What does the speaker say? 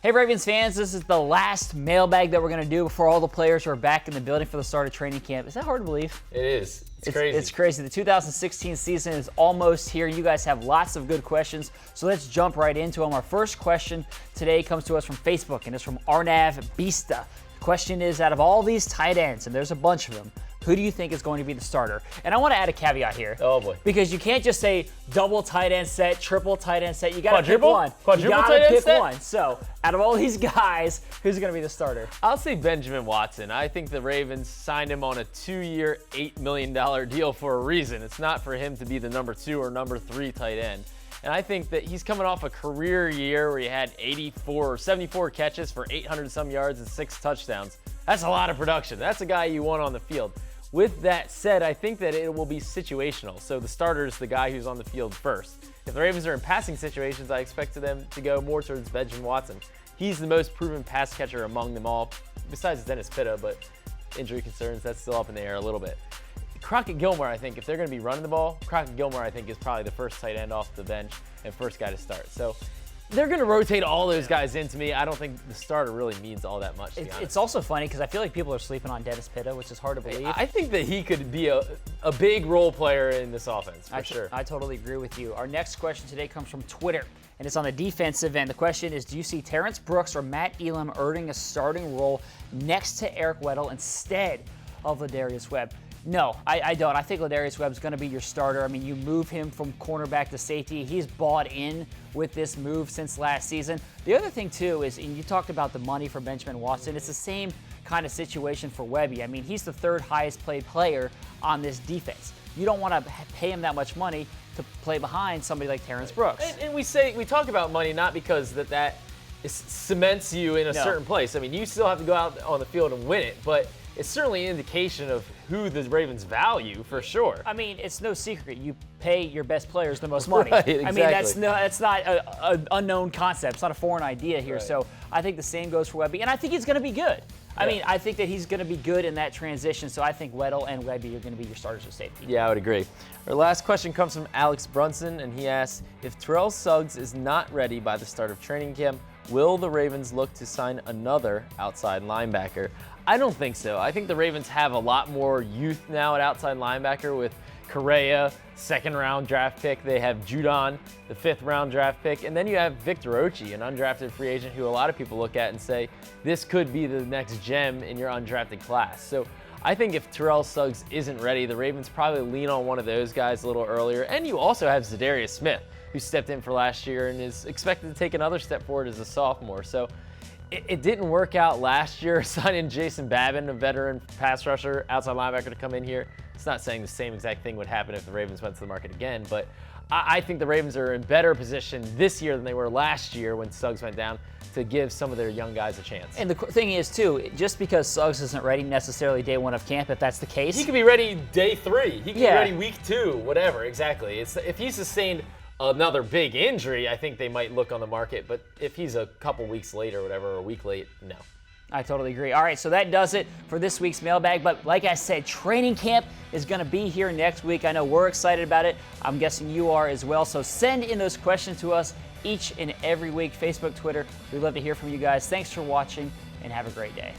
Hey Ravens fans, this is the last mailbag that we're going to do before all the players are back in the building for the start of training camp. Is that hard to believe? It is. It's crazy. It's crazy. The 2016 season is almost here. You guys have lots of good questions, so let's jump right into them. Our first question today comes to us from Facebook, and it's from Arnav Bista. The question is, out of all these tight ends, and there's a bunch of them, who do you think is going to be the starter? And I want to add a caveat here. Oh, boy. Because you can't just say double tight end set, triple tight end set. You got to pick one. Quadruple tight end set? One. So, out of all these guys, who's going to be the starter? I'll say Benjamin Watson. I think the Ravens signed him on a 2-year, $8 million deal for a reason. It's not for him to be the number 2 or number 3 tight end. And I think that he's coming off a career year where he had 84 or 74 catches for 800-some yards and 6 touchdowns. That's a lot of production. That's a guy you want on the field. With that said, I think that it will be situational. So the starter is the guy who's on the field first. If the Ravens are in passing situations, I expect them to go more towards Benjamin Watson. He's the most proven pass catcher among them all, besides Dennis Pitta, but injury concerns, that's still up in the air a little bit. Crockett Gilmore, I think, if they're going to be running the ball, Crockett Gilmore, I think, is probably the first tight end off the bench and first guy to start. So they're going to rotate all those guys into me. I don't think the starter really means all that much, to be honest. It's also funny because I feel like people are sleeping on Dennis Pitta, which is hard to believe. I think that he could be a big role player in this offense, for sure. I totally agree with you. Our next question today comes from Twitter, and it's on the defensive end. The question is, do you see Terrence Brooks or Matt Elam earning a starting role next to Eric Weddle instead of Lardarius Webb? No, I don't. I think Lardarius Webb's going to be your starter. I mean, you move him from cornerback to safety. He's bought in with this move since last season. The other thing, too, is, and you talked about the money for Benjamin Watson, it's the same kind of situation for Webby. I mean, he's the 3rd highest paid player on this defense. You don't want to pay him that much money to play behind somebody like Terrence Brooks. And we talk about money not because that cements you in a certain place. I mean, you still have to go out on the field and win it, but it's certainly an indication of who the Ravens value, for sure. I mean, it's no secret. You pay your best players the most money. Right, exactly. I mean, that's not an unknown concept. It's not a foreign idea here. Right. So I think the same goes for Webby, and I think he's going to be good. I mean, I think that he's going to be good in that transition, so I think Weddle and Webby are going to be your starters of safety. Yeah, I would agree. Our last question comes from Alex Brunson, and he asks, if Terrell Suggs is not ready by the start of training camp, will the Ravens look to sign another outside linebacker? I don't think so. I think the Ravens have a lot more youth now at outside linebacker with Correa, 2nd-round draft pick. They have Judon, the 5th-round draft pick. And then you have Victor Ochi, an undrafted free agent who a lot of people look at and say, this could be the next gem in your undrafted class. So I think if Terrell Suggs isn't ready, the Ravens probably lean on one of those guys a little earlier. And you also have Lardarius Smith, who stepped in for last year and is expected to take another step forward as a sophomore. So it didn't work out last year signing Jason Babin, a veteran pass rusher, outside linebacker, to come in here. It's not saying the same exact thing would happen if the Ravens went to the market again, but I think the Ravens are in better position this year than they were last year when Suggs went down to give some of their young guys a chance. And the thing is, too, just because Suggs isn't ready necessarily day 1 of camp, if that's the case. He could be ready day 3. He could be ready week 2, whatever, exactly. If he sustained another big injury, I think they might look on the market. But if he's a couple weeks late or whatever, or a week late, no. I totally agree. All right, so that does it for this week's mailbag. But like I said, training camp is going to be here next week. I know we're excited about it. I'm guessing you are as well. So send in those questions to us each and every week, Facebook, Twitter. We'd love to hear from you guys. Thanks for watching, and have a great day.